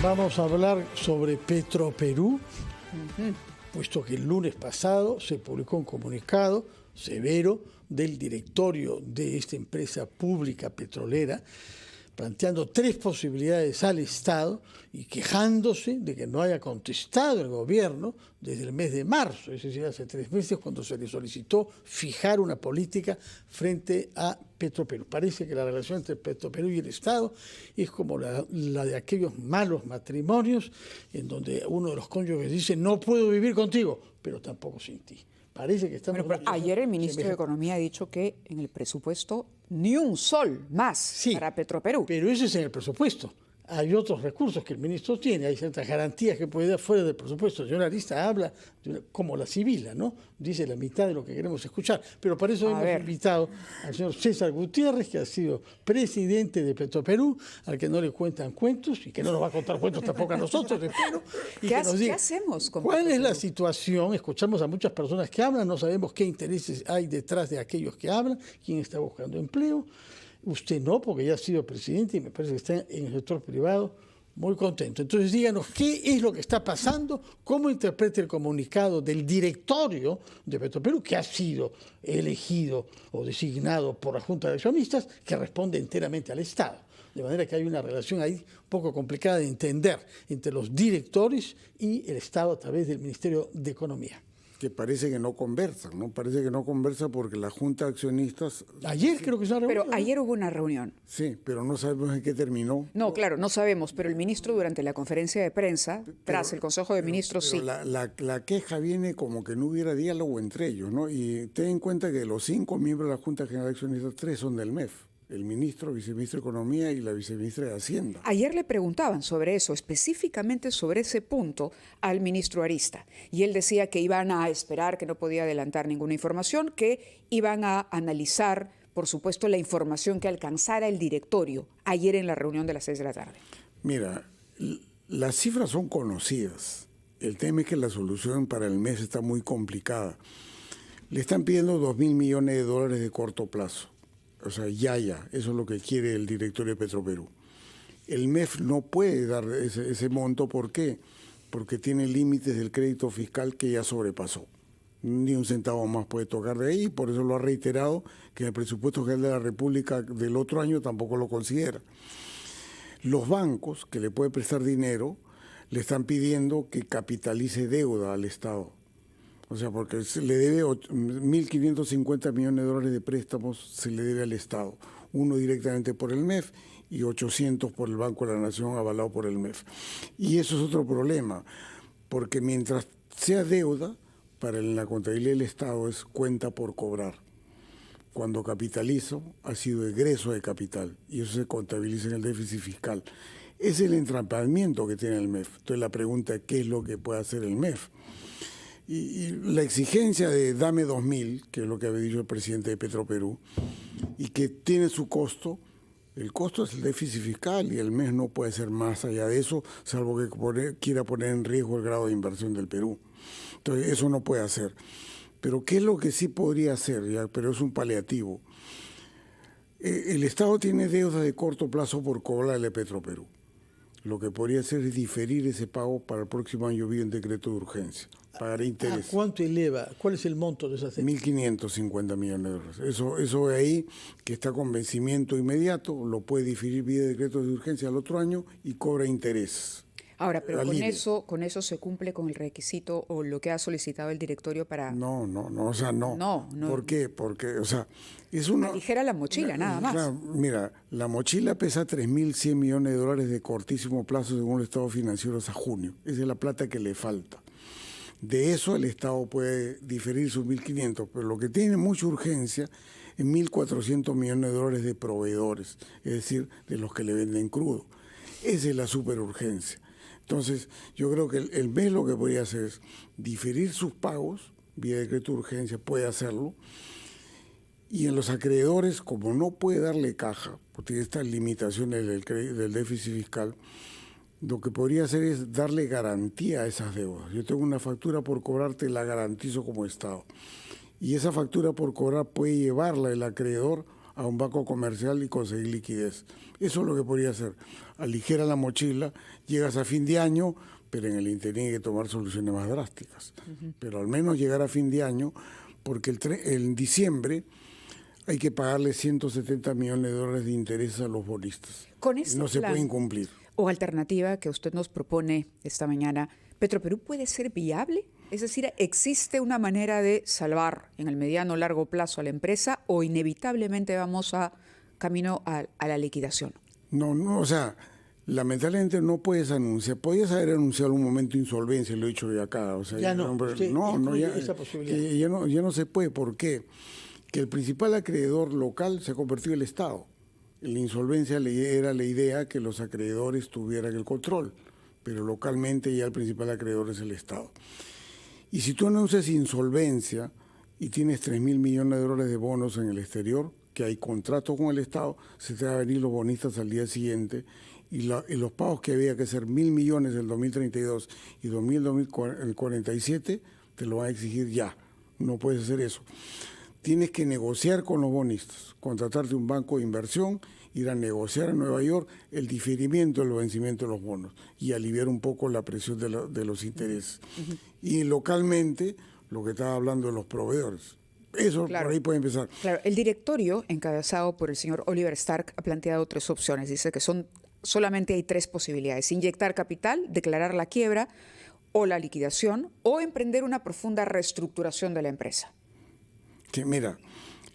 Vamos a hablar sobre Petroperú, puesto que el lunes pasado se publicó un comunicado severo del directorio de esta empresa pública petrolera, planteando 3 posibilidades al Estado y quejándose de que no haya contestado el gobierno desde el mes de marzo, es decir, hace 3 meses, cuando se le solicitó fijar una política frente a Petroperú. Parece que la relación entre Petroperú y el Estado es como la de aquellos malos matrimonios en donde uno de los cónyuges dice: no puedo vivir contigo, pero tampoco sin ti. Parece que estamos... Bueno, pero ayer el ministro de Economía ha dicho que en el presupuesto ni un sol más para Petroperú. Pero ese es en el presupuesto. Hay otros recursos que el ministro tiene, hay ciertas garantías que puede dar fuera del presupuesto. El señor Arista habla como la Sibila, ¿no? Dice la mitad de lo que queremos escuchar. Pero para eso hemos invitado al señor César Gutiérrez, que ha sido presidente de Petroperú, al que no le cuentan cuentos y que no nos va a contar cuentos tampoco a nosotros, espero. Y ¿Qué hacemos con cuál Petroperú? es la situación? Escuchamos a muchas personas que hablan, no sabemos qué intereses hay detrás de aquellos que hablan, quién está buscando empleo. Usted no, porque ya ha sido presidente y me parece que está en el sector privado muy contento. Entonces díganos qué es lo que está pasando, cómo interpreta el comunicado del directorio de Petroperú, que ha sido elegido o designado por la Junta de Accionistas, que responde enteramente al Estado. De manera que hay una relación ahí un poco complicada de entender entre los directores y el Estado a través del Ministerio de Economía. Que parece que no conversan, ¿no? Parece que no conversa porque la Junta de Accionistas... Ayer creo que se una reunión. Pero ayer hubo una reunión. Sí, pero no sabemos en qué terminó. No, claro, no sabemos, pero el ministro durante la conferencia de prensa, tras el Consejo de Ministros, sí. La queja viene como que no hubiera diálogo entre ellos, ¿no? Y ten en cuenta que de los 5 miembros de la Junta General de Accionistas, 3 son del MEF. El ministro, viceministro de Economía y la viceministra de Hacienda. Ayer le preguntaban sobre eso, específicamente sobre ese punto, al ministro Arista. Y él decía que iban a esperar, que no podía adelantar ninguna información, que iban a analizar, por supuesto, la información que alcanzara el directorio ayer en la reunión de las 6 de la tarde. Mira, las cifras son conocidas. El tema es que la solución para el mes está muy complicada. Le están pidiendo 2.000 millones de dólares de corto plazo. O sea, eso es lo que quiere el directorio de Petroperú. El MEF no puede dar ese monto, ¿por qué? Porque tiene límites del crédito fiscal que ya sobrepasó. Ni un centavo más puede tocar de ahí, por eso lo ha reiterado, que el presupuesto general de la República del otro año tampoco lo considera. Los bancos que le pueden prestar dinero le están pidiendo que capitalice deuda al Estado. O sea, porque se le debe 1.550 millones de dólares de préstamos, se le debe al Estado. Uno directamente por el MEF y 800 por el Banco de la Nación avalado por el MEF. Y eso es otro problema, porque mientras sea deuda, para la contabilidad del Estado es cuenta por cobrar. Cuando capitalizo, ha sido egreso de capital y eso se contabiliza en el déficit fiscal. Es el entrampamiento que tiene el MEF. Entonces la pregunta es, ¿qué es lo que puede hacer el MEF? Y la exigencia de dame 2.000, que es lo que había dicho el presidente de Petroperú, y que tiene su costo, el costo es el déficit fiscal y el MEF no puede ser más allá de eso, salvo que quiera poner en riesgo el grado de inversión del Perú. Entonces eso no puede hacer. Pero ¿qué es lo que sí podría hacer? Ya, pero es un paliativo. El Estado tiene deuda de corto plazo por cobrarle a Petroperú. Lo que podría hacer es diferir ese pago para el próximo año vía un decreto de urgencia. Pagaré interés. ¿A cuánto eleva? ¿Cuál es el monto de esas deudas? 1.550 millones de dólares. Eso de ahí, que está con vencimiento inmediato, lo puede diferir vía decreto de urgencia al otro año y cobra interés. Ahora, pero con eso se cumple con el requisito o lo que ha solicitado el directorio para... No, o sea, no. No. ¿Por qué? Porque, o sea, es una... Aligera la mochila, nada más. Claro, mira, la mochila pesa 3.100 millones de dólares de cortísimo plazo según el estado financiero hasta junio. Esa es la plata que le falta. De eso el Estado puede diferir sus 1.500, pero lo que tiene mucha urgencia es 1.400 millones de dólares de proveedores, es decir, de los que le venden crudo. Esa es la superurgencia. Entonces, yo creo que el MES lo que podría hacer es diferir sus pagos, vía decreto de urgencia, puede hacerlo, y en los acreedores, como no puede darle caja, porque tiene estas limitaciones del déficit fiscal, lo que podría hacer es darle garantía a esas deudas. Yo tengo una factura por cobrar, te la garantizo como Estado. Y esa factura por cobrar puede llevarla el acreedor a un banco comercial y conseguir liquidez. Eso es lo que podría hacer. Aligera la mochila, llegas a fin de año, pero en el interín hay que tomar soluciones más drásticas. Pero al menos llegar a fin de año, porque en diciembre hay que pagarle 170 millones de dólares de interés a los bonistas. Con este no se plan pueden cumplir. O alternativa que usted nos propone esta mañana, ¿Petroperú puede ser viable? Es decir, ¿existe una manera de salvar en el mediano o largo plazo a la empresa o inevitablemente vamos camino a la liquidación? No, o sea, lamentablemente no puedes anunciar. Podías haber anunciado un momento de insolvencia, lo he dicho yo acá. O sea, ya no, esa posibilidad. Ya no se puede. ¿Por qué? Que el principal acreedor local se ha convertido en el Estado. En la insolvencia era la idea que los acreedores tuvieran el control, pero localmente ya el principal acreedor es el Estado. Y si tú anuncias insolvencia y tienes 3.000 millones de dólares de bonos en el exterior, que hay contrato con el Estado, se te van a venir los bonistas al día siguiente y los pagos que había que hacer 1.000 millones del 2032 y 2047 te lo van a exigir ya. No puedes hacer eso. Tienes que negociar con los bonistas, contratarte un banco de inversión, ir a negociar en Nueva York el diferimiento del vencimiento de los bonos y aliviar un poco la presión de los intereses. Y localmente, lo que estaba hablando de los proveedores. Eso, claro, por ahí puede empezar. Claro, el directorio, encabezado por el señor Oliver Stark, ha planteado 3 opciones. Dice que solamente hay 3 posibilidades: inyectar capital, declarar la quiebra o la liquidación, o emprender una profunda reestructuración de la empresa. Sí, mira,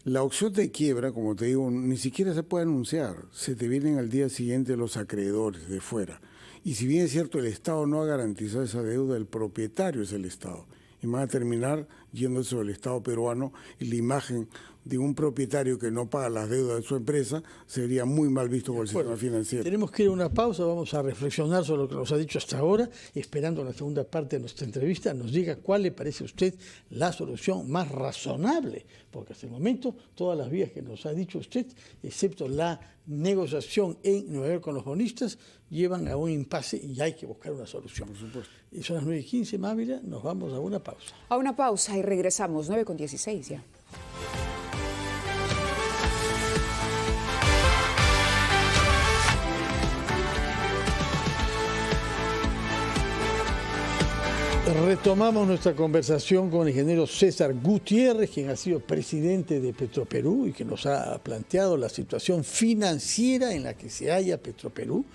la opción de quiebra, como te digo, ni siquiera se puede anunciar. Se te vienen al día siguiente los acreedores de fuera. Y si bien es cierto, el Estado no ha garantizado esa deuda, el propietario es el Estado. Y van a terminar yéndose sobre el Estado peruano, y la imagen de un propietario que no paga las deudas de su empresa sería muy mal visto por el sistema financiero. Tenemos que ir a una pausa, vamos a reflexionar sobre lo que nos ha dicho hasta ahora, esperando en la segunda parte de nuestra entrevista nos diga cuál le parece a usted la solución más razonable, porque hasta el momento todas las vías que nos ha dicho usted, excepto la negociación en Nueva York con los bonistas, llevan a un impasse y hay que buscar una solución. Por supuesto. Y son las 9:15, Mávila, nos vamos a una pausa. A una pausa y regresamos, 9:16 ya. Retomamos nuestra conversación con el ingeniero César Gutiérrez, quien ha sido presidente de Petroperú y que nos ha planteado la situación financiera en la que se halla Petroperú,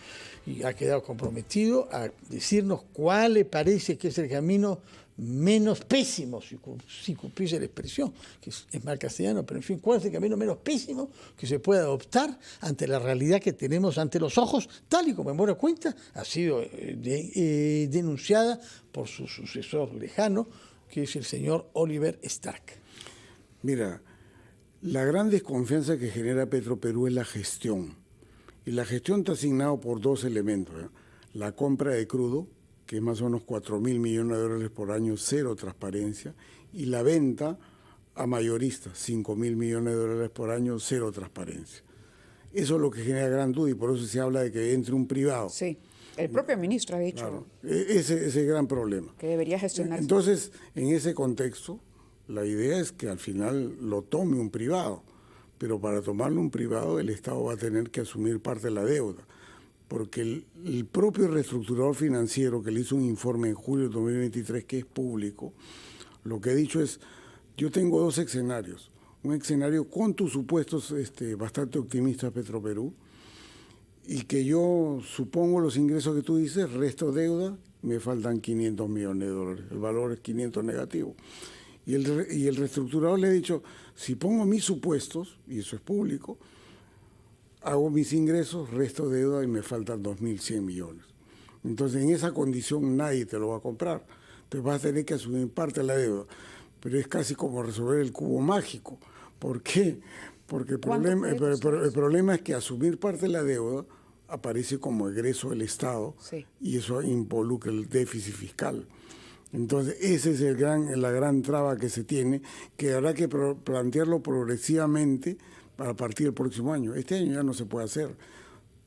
y ha quedado comprometido a decirnos cuál le parece que es el camino menos pésimo, si cumpliese la expresión, que es mal castellano, pero en fin, cuál es el camino menos pésimo que se puede adoptar ante la realidad que tenemos ante los ojos, tal y como en buena cuenta ha sido denunciada por su sucesor lejano, que es el señor Oliver Stark. Mira, la gran desconfianza que genera Petroperú es la gestión. Y la gestión está asignada por 2 elementos, ¿eh? La compra de crudo, que es más o menos 4.000 millones de dólares por año, 0 transparencia, y la venta a mayoristas, 5.000 millones de dólares por año, 0 transparencia. Eso es lo que genera gran duda y por eso se habla de que entre un privado. Sí, el propio ministro ha dicho. Claro, ese es el gran problema. Que debería gestionarse. Entonces, en ese contexto, la idea es que al final lo tome un privado, pero para tomarlo un privado el Estado va a tener que asumir parte de la deuda. Porque el propio reestructurador financiero que le hizo un informe en julio de 2023, que es público, lo que ha dicho es, yo tengo 2 escenarios. Un escenario con tus supuestos bastante optimistas Petroperú, y que yo supongo los ingresos que tú dices, resto deuda, me faltan 500 millones de dólares. El valor es 500 negativo. Y el reestructurador le ha dicho, si pongo mis supuestos, y eso es público, hago mis ingresos, resto deuda y me faltan 2.100 millones. Entonces, en esa condición nadie te lo va a comprar. Entonces vas a tener que asumir parte de la deuda. Pero es casi como resolver el cubo mágico. ¿Por qué? Porque el problema es que asumir parte de la deuda aparece como egreso del Estado, sí, y eso involucra el déficit fiscal. Entonces, esa es la gran traba que se tiene, que habrá que plantearlo progresivamente a partir del próximo año. Este año ya no se puede hacer.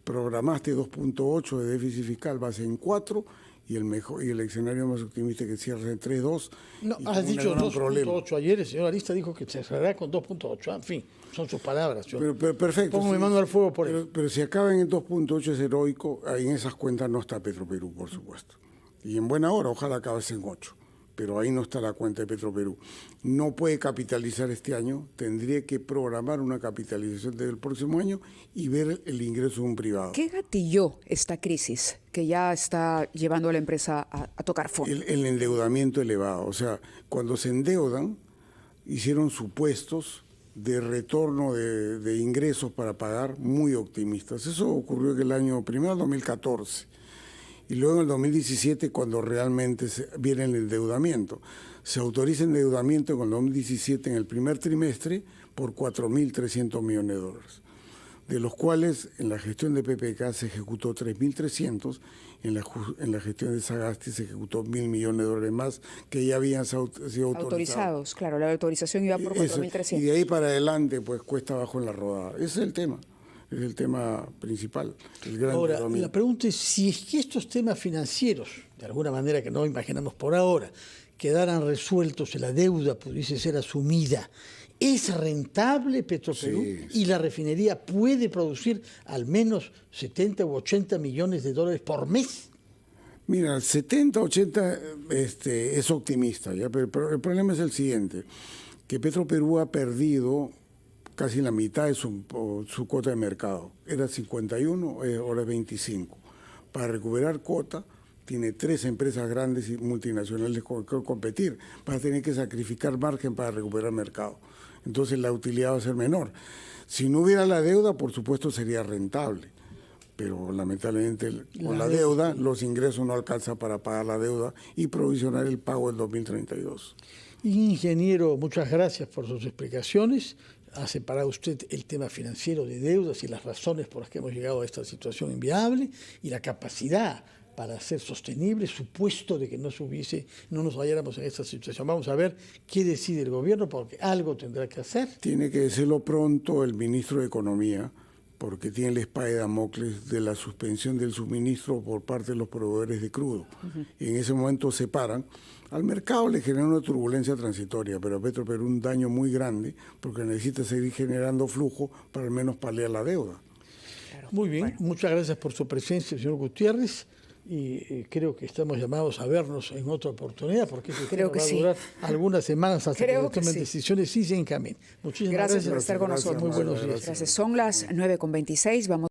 Programaste 2.8 de déficit fiscal, vas en 4 y el escenario más optimista que cierra en 3.2. No, has dicho 2.8 ayer, el señor Arista dijo que cerrará con 2.8. En fin, son sus palabras. Pero perfecto. Pongo mi mano al fuego por eso. Pero si acaban en 2.8 es heroico, ahí en esas cuentas no está Petroperú, por supuesto. Y en buena hora, ojalá acabase en 8. Pero ahí no está la cuenta de Petroperú. No puede capitalizar este año, tendría que programar una capitalización del próximo año y ver el ingreso de un privado. ¿Qué gatilló esta crisis que ya está llevando a la empresa a tocar fondo? El endeudamiento elevado. O sea, cuando se endeudan, hicieron supuestos de retorno de ingresos para pagar muy optimistas. Eso ocurrió en el año primero, 2014. Y luego en el 2017, cuando realmente viene el endeudamiento. Se autoriza endeudamiento con el 2017 en el primer trimestre por 4.300 millones de dólares, de los cuales en la gestión de PPK se ejecutó 3.300, en la gestión de Sagasti se ejecutó 1.000 millones de dólares más que ya habían sido autorizados. Claro, la autorización iba por 4.300. Y de ahí para adelante, pues cuesta abajo en la rodada. Ese es el tema. Es el tema principal. Ahora, la pregunta es si es que estos temas financieros, de alguna manera que no imaginamos por ahora, quedaran resueltos y la deuda pudiese ser asumida, ¿es rentable Petroperú? Sí. ¿Y la refinería puede producir al menos 70 u 80 millones de dólares por mes? Mira, 70, 80 es optimista, ¿ya? Pero el problema es el siguiente, que Petroperú ha perdido casi la mitad de su cuota de mercado. Era 51, ahora es 25. Para recuperar cuota, tiene 3 empresas grandes y multinacionales con que competir. Va a tener que sacrificar margen para recuperar mercado. Entonces la utilidad va a ser menor. Si no hubiera la deuda, por supuesto sería rentable. Pero lamentablemente con la deuda los ingresos no alcanzan para pagar la deuda y provisionar el pago del 2032. Ingeniero, muchas gracias por sus explicaciones. Ha separado usted el tema financiero de deudas y las razones por las que hemos llegado a esta situación inviable y la capacidad para ser sostenible, supuesto de que no nos halláramos en esta situación. Vamos a ver qué decide el gobierno, porque algo tendrá que hacer. Tiene que decirlo pronto el ministro de Economía, porque tiene la espada de Damocles de la suspensión del suministro por parte de los proveedores de crudo. Y en ese momento se paran. Al mercado le genera una turbulencia transitoria, pero a Petroperú un daño muy grande, porque necesita seguir generando flujo para al menos paliar la deuda. Claro. Muy bien, muchas gracias por su presencia, señor Gutiérrez, y creo que estamos llamados a vernos en otra oportunidad, porque este tema va a durar algunas semanas hasta que tomen decisiones y se encaminen. Muchísimas gracias por estar con nosotros. Muy buenos días. Gracias. Son las 9:26, vamos